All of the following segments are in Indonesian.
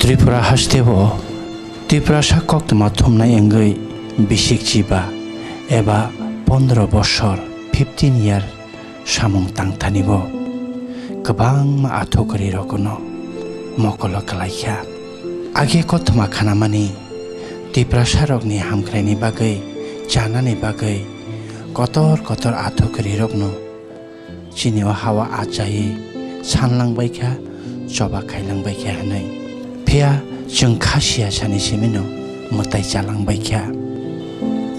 Tripura hastewo Tripura sakok tuma thumnai engoi bisik jiba eba 15 বছর 15 year samung tangthanibo gobang ma athokari rokono mokolo kalaikha age kothma khanamani Tripura sarokni hamkraini bagai janani bagai kotor kotor athokari rokno chiniwa hawa ajai sanlangbaikha choba khailangbaikha hanai phia जों खासिया सानै सिमिनो मताइ जालांबायखा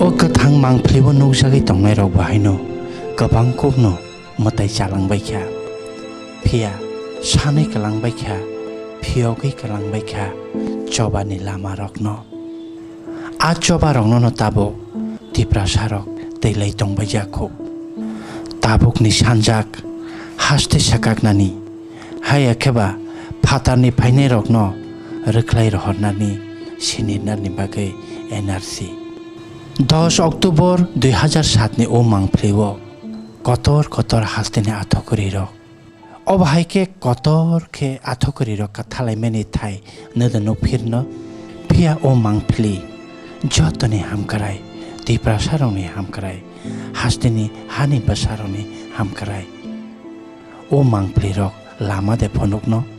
ओ गोथां मांफ्लेबो नौजागै दंनाय राव बाहायनो गोबां कबनो मताइ जालांबायखा फिया सानै गलांबायखा फियावगै गलांबायखा जबानि लामा रकनो आ जबा रंनो ताबो Tripura sarok दैलाय दंबाय जाखौ ताबुकनि सानजाक हास्ते साकाकनानि हायाखेबा फातारनि फायनाय रकनो Reklai rohornani sinirnani bagai NRC 10 Oktober 2007 ni o mangplewo kotor kotor hastene athokori rok obhaike kotor ke athokori rok kathalai meni thai nedano phirno phia o mangpli jotone hamkarai Tripura saroni hamkarai hasteni hani basaroni hamkarai o mangpli rok lama de phonukno